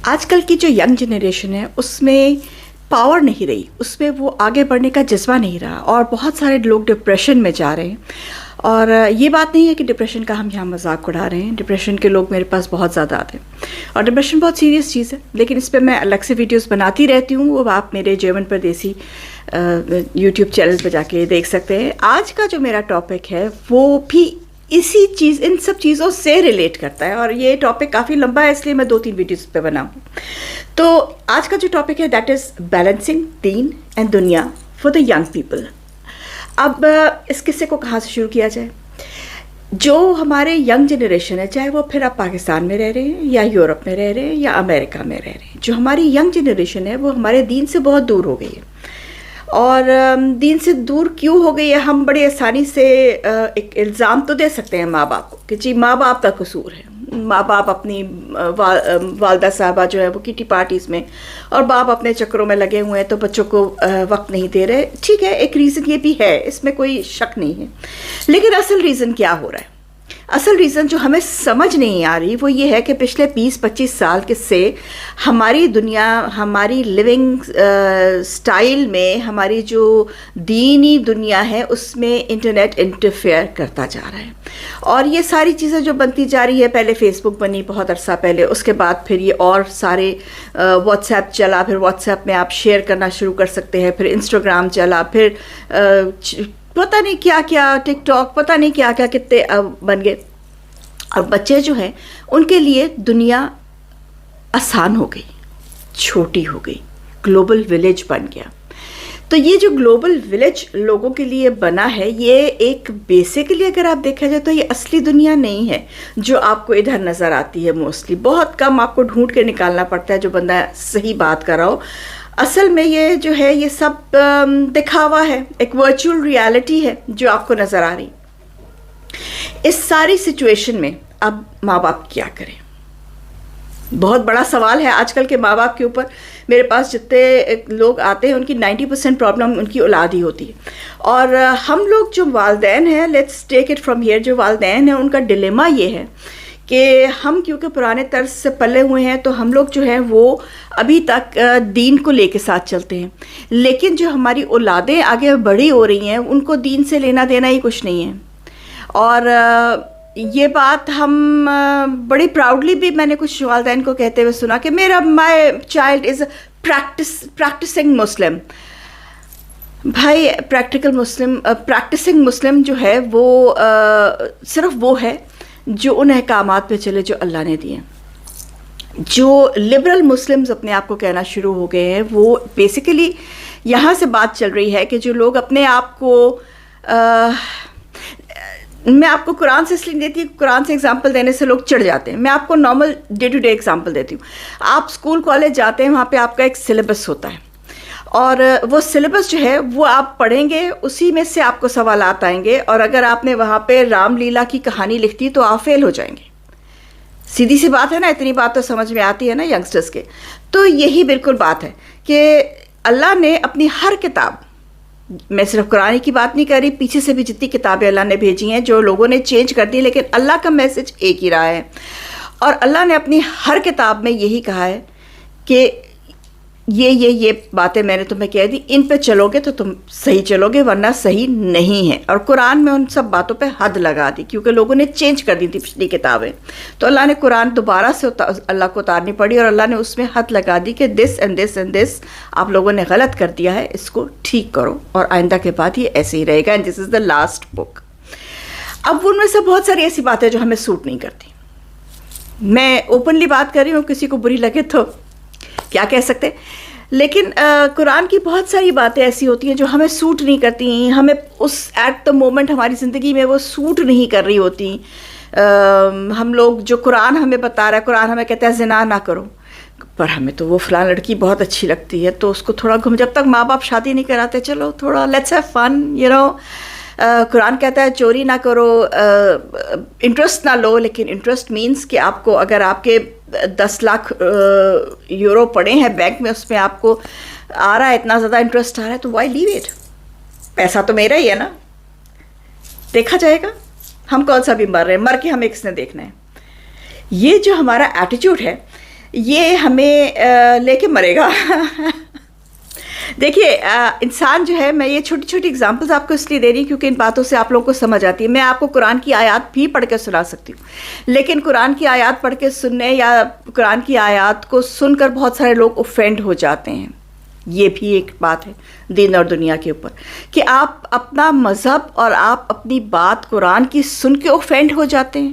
آج کل کی جو ینگ جنریشن ہے اس میں پاور نہیں رہی، اس میں وہ آگے بڑھنے کا جذبہ نہیں رہا، اور بہت سارے لوگ ڈپریشن میں جا رہے ہیں. اور یہ بات نہیں ہے کہ ڈپریشن کا ہم یہاں مذاق اڑا رہے ہیں. ڈپریشن کے لوگ میرے پاس بہت زیادہ آتے ہیں، اور ڈپریشن بہت سیریس چیز ہے، لیکن اس پہ میں الگ سے ویڈیوز بناتی رہتی ہوں. وہ آپ میرے جیون پردیسی یوٹیوب چینل پہ جا کے دیکھ سکتے ہیں. آج کا جو میرا ٹاپک ہے وہ بھی اسی چیز، ان سب چیزوں سے ریلیٹ کرتا ہے، اور یہ ٹاپک کافی لمبا ہے، اس لیے میں 2-3 ویڈیوز پہ بناؤں. تو آج کا جو ٹاپک ہے that is balancing deen and duniya for the young people. اب اس قصے کو کہاں سے شروع کیا جائے؟ جو ہمارے ینگ جنریشن ہے، چاہے وہ پھر آپ پاکستان میں رہ رہے ہیں یا یورپ میں رہ رہے ہیں یا امریکہ میں رہ رہے ہیں، جو ہماری ینگ جنریشن ہے وہ ہمارے دین سے بہت دور ہو گئی ہے. اور دین سے دور کیوں ہو گئی ہے؟ ہم بڑے آسانی سے ایک الزام تو دے سکتے ہیں ماں باپ کو کہ جی ماں باپ کا قصور ہے. ماں باپ اپنی والدہ صاحبہ جو ہے وہ کٹی پارٹیز میں، اور باپ اپنے چکروں میں لگے ہوئے ہیں تو بچوں کو وقت نہیں دے رہے. ٹھیک ہے، ایک ریزن یہ بھی ہے، اس میں کوئی شک نہیں ہے، لیکن اصل ریزن کیا ہو رہا ہے؟ اصل ریزن جو ہمیں سمجھ نہیں آ رہی وہ یہ ہے کہ پچھلے 20-25 سال کے سے ہماری دنیا، ہماری لیونگ سٹائل میں، ہماری جو دینی دنیا ہے اس میں انٹرنیٹ انٹرفیئر کرتا جا رہا ہے. اور یہ ساری چیزیں جو بنتی جا رہی ہے، پہلے فیس بک بنی بہت عرصہ پہلے، اس کے بعد پھر یہ اور سارے واٹس ایپ چلا، پھر واٹس ایپ میں آپ شیئر کرنا شروع کر سکتے ہیں، پھر انسٹاگرام چلا، پھر پتہ نہیں کیا کیا، ٹک ٹاک، پتہ نہیں کیا کیا کتنے بن گئے. اور بچے جو ہیں ان کے لیے دنیا آسان ہو گئی، چھوٹی ہو گئی، گلوبل ولیج بن گیا. تو یہ جو گلوبل ولیج لوگوں کے لیے بنا ہے، یہ ایک بیسیکلی اگر آپ دیکھا جائے تو یہ اصلی دنیا نہیں ہے جو آپ کو ادھر نظر آتی ہے. موسٹلی بہت کم آپ کو ڈھونڈ کے نکالنا پڑتا ہے جو بندہ صحیح بات کر رہا ہو. اصل میں یہ جو ہے یہ سب دکھاوا ہے، ایک ورچوئل ریالٹی ہے جو آپ کو نظر آ رہی. اس ساری سچویشن میں اب ماں باپ کیا کریں؟ بہت بڑا سوال ہے آج کل کے ماں باپ کے اوپر. میرے پاس جتنے لوگ آتے ہیں ان کی 90% پرابلم ان کی اولاد ہی ہوتی ہے. اور ہم لوگ جو والدین ہیں، let's take it from here, جو والدین ہیں ان کا ڈیلیما یہ ہے کہ ہم کیونکہ پرانے طرز سے پلے ہوئے ہیں تو ہم لوگ جو ہیں وہ ابھی تک دین کو لے کے ساتھ چلتے ہیں، لیکن جو ہماری اولادیں آگے بڑی ہو رہی ہیں ان کو دین سے لینا دینا ہی کچھ نہیں ہے. اور یہ بات ہم بڑی پراؤڈلی بھی میں نے کچھ والدین کو کہتے ہوئے سنا کہ مائی چائلڈ از پریکٹسنگ مسلم. بھائی پریکٹسنگ مسلم جو ہے وہ صرف وہ ہے جو ان احکامات پہ چلے جو اللہ نے دیے. جو لبرل مسلمز اپنے آپ کو کہنا شروع ہو گئے ہیں، وہ بیسیکلی یہاں سے بات چل رہی ہے کہ جو لوگ اپنے آپ کو میں آپ کو قرآن سے اس لیے دیتی ہوں، قرآن سے اگزامپل دینے سے لوگ چڑھ جاتے ہیں. میں آپ کو normal day to day example دیتی ہوں. آپ اسکول کالج جاتے ہیں، وہاں پہ آپ کا ایک سلیبس ہوتا ہے، اور وہ سلیبس جو ہے وہ آپ پڑھیں گے، اسی میں سے آپ کو سوالات آئیں گے، اور اگر آپ نے وہاں پہ رام لیلا کی کہانی لکھ دی تو آپ فیل ہو جائیں گے. سیدھی سی بات ہے نا، اتنی بات تو سمجھ میں آتی ہے نا ینگسٹرز کے. تو یہی بالکل بات ہے کہ اللہ نے اپنی ہر کتاب، میں صرف قرآن کی بات نہیں کر رہی، پیچھے سے بھی جتنی کتابیں اللہ نے بھیجی ہیں جو لوگوں نے چینج کر دی، لیکن اللہ کا میسج ایک ہی رہا ہے. اور اللہ نے اپنی ہر کتاب میں یہی کہا ہے کہ یہ باتیں میں نے تمہیں کہہ دی، ان پہ چلو گے تو تم صحیح چلو گے، ورنہ صحیح نہیں ہے. اور قرآن میں ان سب باتوں پہ حد لگا دی کیونکہ لوگوں نے چینج کر دی تھی پچھلی کتابیں. تو اللہ نے قرآن دوبارہ سے اللہ کو اتارنی پڑی، اور اللہ نے اس میں حد لگا دی کہ this and this and this آپ لوگوں نے غلط کر دیا ہے، اس کو ٹھیک کرو، اور آئندہ کے بعد یہ ایسے ہی رہے گا، and this is the last book. اب ان میں سے بہت ساری ایسی باتیں جو ہمیں سوٹ نہیں کرتی. میں اوپنلی بات کر رہی ہوں، کسی کو بری لگے تو کیا کہہ سکتے، لیکن قرآن کی بہت ساری باتیں ایسی ہوتی ہیں جو ہمیں سوٹ نہیں کرتی، ہمیں اس ایٹ دا مومنٹ ہماری زندگی میں وہ سوٹ نہیں کر رہی ہوتی. ہم لوگ جو قرآن ہمیں بتا رہا ہے، قرآن ہمیں کہتا ہے زنا نہ کرو، پر ہمیں تو وہ فلاں لڑکی بہت اچھی لگتی ہے تو اس کو تھوڑا جب تک ماں باپ شادی نہیں کراتے چلو تھوڑا لیٹس ہیو فن قرآن کہتا ہے چوری نہ کرو، انٹرسٹ نہ لو، لیکن انٹرسٹ مینس کہ آپ کو اگر آپ کے 10 لاکھ یورو پڑے ہیں بینک میں، اس میں آپ کو آ رہا ہے اتنا زیادہ انٹرسٹ آ رہا ہے تو وائی لیو اٹ، پیسہ تو میرا ہی ہے نا، دیکھا جائے گا، ہم کون سا بھی مر رہے ہیں، مر کے ہمیں کس نے دیکھنا ہے. یہ جو ہمارا ایٹیٹیوڈ ہے یہ ہمیں لے کے مرے گا. دیکھیے انسان جو ہے، میں یہ چھوٹی چھوٹی اگزامپلز آپ کو اس لیے دے رہی ہوں کیونکہ ان باتوں سے آپ لوگوں کو سمجھ آتی ہے. میں آپ کو قرآن کی آیات بھی پڑھ کے سنا سکتی ہوں، لیکن قرآن کی آیات پڑھ کے سننے یا قرآن کی آیات کو سن کر بہت سارے لوگ اوفینڈ ہو جاتے ہیں. یہ بھی ایک بات ہے دین اور دنیا کے اوپر کہ آپ اپنا مذہب اور آپ اپنی بات قرآن کی سن کے اوفینڈ ہو جاتے ہیں.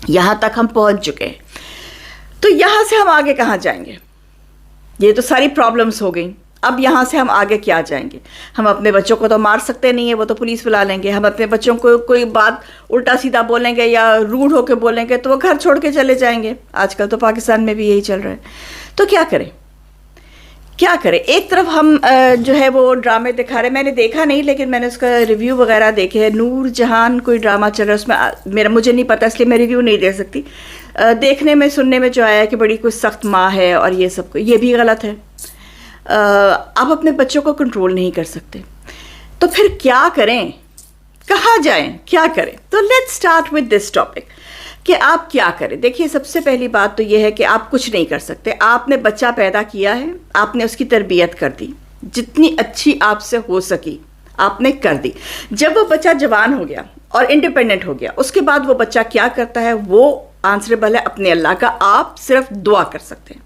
یہاں تک ہم پہنچ چکے ہیں. تو یہاں سے ہم آگے کہاں جائیں گے؟ یہ تو ساری پرابلمس ہو گئیں. اب یہاں سے ہم آگے کیا جائیں گے؟ ہم اپنے بچوں کو تو مار سکتے نہیں ہیں، وہ تو پولیس بلا لیں گے. ہم اپنے بچوں کو کوئی بات الٹا سیدھا بولیں گے یا روڈ ہو کے بولیں گے تو وہ گھر چھوڑ کے چلے جائیں گے. آج کل تو پاکستان میں بھی یہی چل رہا ہے. تو کیا کریں؟ کیا کریں؟ ایک طرف ہم جو ہے وہ ڈرامے دکھا رہے ہیں. میں نے دیکھا نہیں لیکن میں نے اس کا ریویو وغیرہ دیکھے. نور جہان کوئی ڈرامہ چل رہا ہے، اس میں مجھے نہیں پتا اس لیے میں ریویو نہیں دے سکتی. دیکھنے میں سننے میں جو آیا ہے کہ بڑی کوئی سخت ماں ہے اور یہ سب کو، یہ بھی غلط ہے. آپ اپنے بچوں کو کنٹرول نہیں کر سکتے تو پھر کیا کریں؟ کہاں جائیں؟ کیا کریں؟ تو let's start with this topic کہ آپ کیا کریں. دیکھیے سب سے پہلی بات تو یہ ہے کہ آپ کچھ نہیں کر سکتے. آپ نے بچہ پیدا کیا ہے، آپ نے اس کی تربیت کر دی، جتنی اچھی آپ سے ہو سکی آپ نے کر دی. جب وہ بچہ جوان ہو گیا اور انڈیپینڈنٹ ہو گیا، اس کے بعد وہ بچہ کیا کرتا ہے وہ آنسریبل ہے اپنے اللہ کا. آپ صرف دعا کر سکتے ہیں،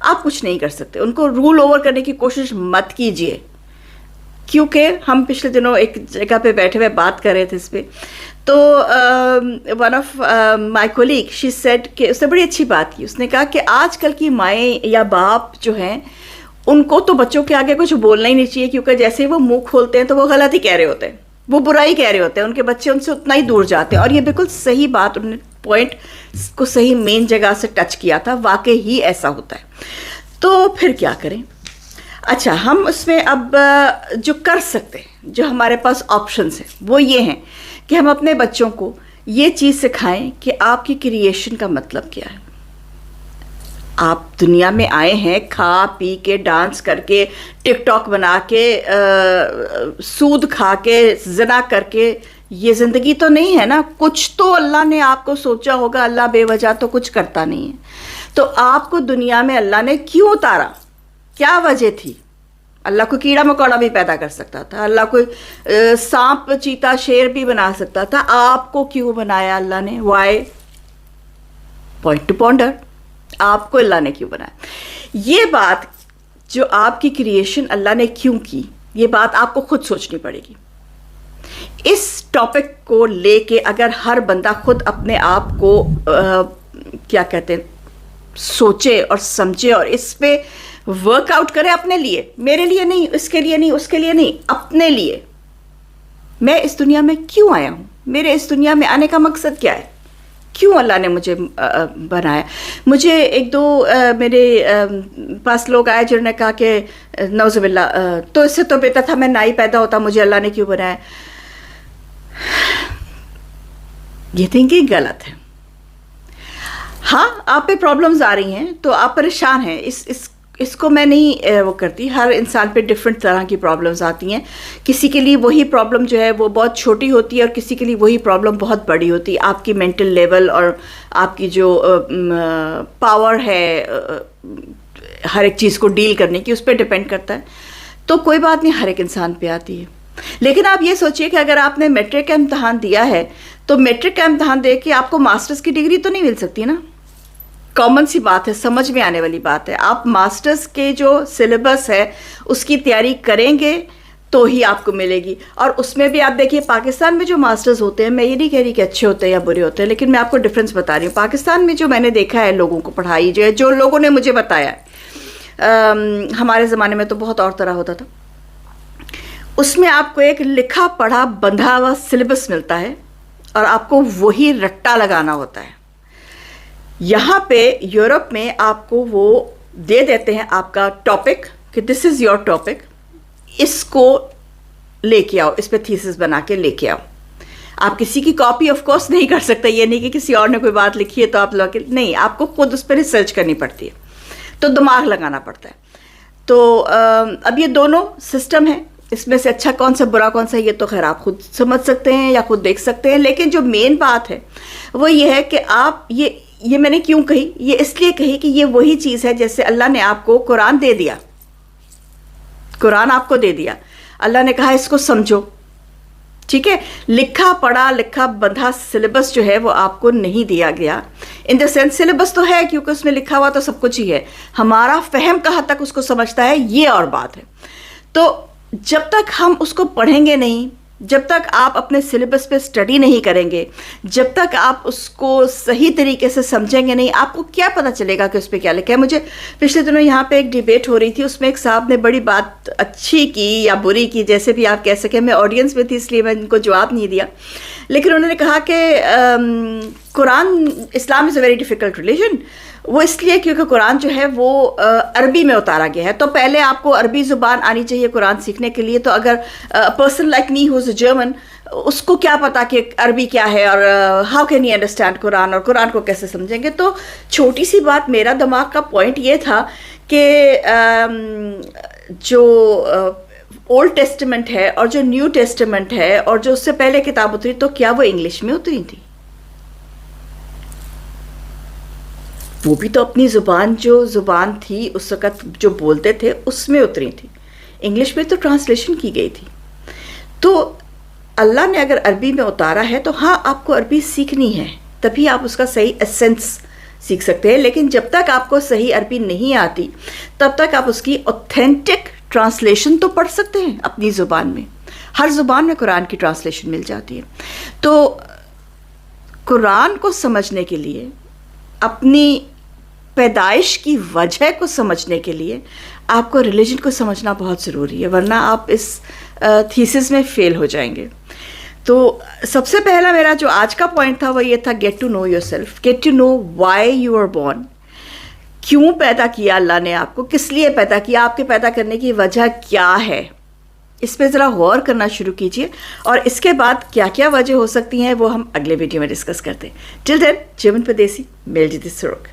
آپ کچھ نہیں کر سکتے. ان کو رول اوور کرنے کی کوشش مت کیجیے، کیونکہ ہم پچھلے دنوں ایک جگہ پہ بیٹھے ہوئے بات کر رہے تھے اس پہ. تو one of my colleague she said کہ اس نے بڑی اچھی بات کی. اس نے کہا کہ آج کل کی مائیں یا باپ جو ہیں ان کو تو بچوں کے آگے کچھ بولنا ہی نہیں چاہیے، کیونکہ جیسے ہی وہ منہ کھولتے ہیں تو وہ غلط ہی کہہ رہے ہوتے ہیں، وہ برائی کہہ رہے ہوتے ہیں. ان کے بچے ان سے اتنا ہی دور جاتے ہیں. اور یہ بالکل صحیح بات، انہوں نے پوائنٹ کو صحیح مین جگہ سے ٹچ کیا تھا. واقعی ہی ایسا ہوتا ہے. تو پھر کیا کریں؟ اچھا، ہم اس میں اب جو کر سکتے ہیں، جو ہمارے پاس آپشنس ہیں وہ یہ ہیں کہ ہم اپنے بچوں کو یہ چیز سکھائیں کہ آپ کی کریشن کا مطلب کیا ہے. آپ دنیا میں آئے ہیں کھا پی کے، ڈانس کر کے، ٹک ٹاک بنا کے، سود کھا کے، زنا کر کے. یہ زندگی تو نہیں ہے نا. کچھ تو اللہ نے آپ کو سوچا ہوگا. اللہ بے وجہ تو کچھ کرتا نہیں ہے. تو آپ کو دنیا میں اللہ نے کیوں اتارا؟ کیا وجہ تھی؟ اللہ کو کیڑا مکوڑا بھی پیدا کر سکتا تھا. اللہ کو سانپ چیتا شیر بھی بنا سکتا تھا. آپ کو کیوں بنایا اللہ نے؟ وائی؟ Point to ponder. آپ کو اللہ نے کیوں بنایا؟ یہ بات جو آپ کی کریشن اللہ نے کیوں کی، یہ بات آپ کو خود سوچنی پڑے گی. اس ٹاپک کو لے کے اگر ہر بندہ خود اپنے آپ کو کیا کہتے ہیں سوچے اور سمجھے اور اس پہ ورک آؤٹ کرے اپنے لیے، میرے لیے نہیں، اس کے لیے نہیں، اس کے لیے نہیں، اپنے لیے. میں اس دنیا میں کیوں آیا ہوں؟ میرے اس دنیا میں آنے کا مقصد کیا ہے؟ کیوں اللہ نے مجھے بنایا؟ مجھے ایک دو میرے پاس لوگ آئے جنہوں نے کہا کہ نعوذ باللہ تو اس سے تو بہتر تھا میں نہ ہی پیدا ہوتا، مجھے اللہ نے کیوں بنایا. یہ تھنکنگ غلط ہے. ہاں آپ پہ پرابلمز آ رہی ہیں تو آپ پریشان ہیں، اس کو میں نہیں وہ کرتی. ہر انسان پہ ڈفرینٹ طرح کی پرابلمز آتی ہیں. کسی کے لیے وہی پرابلم جو ہے وہ بہت چھوٹی ہوتی ہے اور کسی کے لیے وہی پرابلم بہت بڑی ہوتی ہے. آپ کی مینٹل لیول اور آپ کی جو پاور ہے ہر ایک چیز کو ڈیل کرنے کی، اس پہ ڈپینڈ کرتا ہے. تو کوئی بات نہیں، ہر ایک انسان پہ آتی ہے. لیکن آپ یہ سوچئے کہ اگر آپ نے میٹرک کا امتحان دیا ہے تو میٹرک کا امتحان دے کے آپ کو ماسٹرز کی ڈگری تو نہیں مل سکتی نا. کامن سی بات ہے، سمجھ میں آنے والی بات ہے. آپ ماسٹرز کے جو سلیبس ہے اس کی تیاری کریں گے تو ہی آپ کو ملے گی. اور اس میں بھی آپ دیکھیے پاکستان میں جو ماسٹرز ہوتے ہیں، میں یہ نہیں کہہ رہی کہ اچھے ہوتے ہیں یا برے ہوتے ہیں، لیکن میں آپ کو ڈفرینس بتا رہی ہوں. پاکستان میں جو میں نے دیکھا ہے لوگوں کو پڑھائی جو لوگوں نے مجھے بتایا ہے، ہمارے زمانے میں تو بہت اور طرح ہوتا تھا. اس میں آپ کو ایک لکھا پڑھا بندھا ہوا سلیبس ملتا ہے اور آپ کو وہی رٹا لگانا ہوتا ہے. یہاں پہ یورپ میں آپ کو وہ دے دیتے ہیں آپ کا ٹاپک کہ دس از یور ٹاپک، اس کو لے کے آؤ، اس پہ تھیسس بنا کے لے کے آؤ. آپ کسی کی کاپی آف کورس نہیں کر سکتے. یہ نہیں کہ کسی اور نے کوئی بات لکھی ہے تو آپ لوگ نہیں، آپ کو خود اس پہ ریسرچ کرنی پڑتی ہے، تو دماغ لگانا پڑتا ہے. تو اب یہ دونوں سسٹم ہیں، اس میں سے اچھا کون سا برا کون سا یہ تو خیر آپ خود سمجھ سکتے ہیں یا خود دیکھ سکتے ہیں. لیکن جو مین بات ہے وہ یہ ہے کہ آپ یہ میں نے کیوں کہی؟ یہ اس لیے کہی کہ یہ وہی چیز ہے جیسے اللہ نے آپ کو قرآن دے دیا، قرآن آپ کو دے دیا، اللہ نے کہا اس کو سمجھو، ٹھیک ہے، لکھا پڑھا لکھا بندھا سلیبس جو ہے وہ آپ کو نہیں دیا گیا. ان دا سینس سلیبس تو ہے کیونکہ اس میں لکھا ہوا تو سب کچھ ہی ہے، ہمارا فہم کہاں تک اس کو سمجھتا ہے یہ اور بات ہے. تو جب تک ہم اس کو پڑھیں گے نہیں، جب تک آپ اپنے سلیبس پہ اسٹڈی نہیں کریں گے، جب تک آپ اس کو صحیح طریقے سے سمجھیں گے نہیں، آپ کو کیا پتہ چلے گا کہ اس پہ کیا لکھا ہے. مجھے پچھلے دنوں یہاں پہ ایک ڈیبیٹ ہو رہی تھی، اس میں ایک صاحب نے بڑی بات اچھی کی یا بری کی، جیسے بھی آپ کہہ سکیں، میں آڈینس میں تھی اس لیے میں ان کو جواب نہیں دیا، لیکن انہوں نے کہا کہ قرآن، اسلام از اے ویری ڈیفیکلٹ ریلیجن. وہ اس لیے کیونکہ قرآن جو ہے وہ عربی میں اتارا گیا ہے، تو پہلے آپ کو عربی زبان آنی چاہیے قرآن سیکھنے کے لیے. تو اگر person like me who's a German, اس کو کیا پتا کہ عربی کیا ہے اور how can he understand Quran, اور قرآن کو کیسے سمجھیں گے. تو چھوٹی سی بات، میرا دماغ کا پوائنٹ یہ تھا کہ جو اولڈ ٹیسٹمنٹ ہے اور جو نیو ٹیسٹمنٹ ہے اور جو اس سے پہلے کتاب اتری، تو کیا وہ انگلش میں اتری تھی؟ وہ بھی تو اپنی زبان، جو زبان تھی اس وقت جو بولتے تھے اس میں اتری تھی، انگلش میں تو ٹرانسلیشن کی گئی تھی. تو اللہ نے اگر عربی میں اتارا ہے تو ہاں آپ کو عربی سیکھنی ہے، تبھی آپ اس کا صحیح ایسنس سیکھ سکتے ہیں. لیکن جب تک آپ کو صحیح عربی نہیں آتی تب تک آپ اس کی اوتھینٹک ٹرانسلیشن تو پڑھ سکتے ہیں اپنی زبان میں. ہر زبان میں قرآن کی ٹرانسلیشن مل جاتی ہے. تو قرآن کو سمجھنے کے لیے، اپنی پیدائش کی وجہ کو سمجھنے کے لیے آپ کو ریلیجن کو سمجھنا بہت ضروری ہے، ورنہ آپ اس تھیسس میں فیل ہو جائیں گے. تو سب سے پہلا میرا جو آج کا پوائنٹ تھا وہ یہ تھا، get to know yourself, get to know why you are born. کیوں پیدا کیا اللہ نے آپ کو، کس لیے پیدا کیا، آپ کے پیدا کرنے کی وجہ کیا ہے، اس پہ ذرا غور کرنا شروع کیجئے. اور اس کے بعد کیا کیا وجہ ہو سکتی ہیں وہ ہم اگلے ویڈیو میں ڈسکس کرتے ہیں. ٹل دین، جیون پردیسی، میل جدید سروک.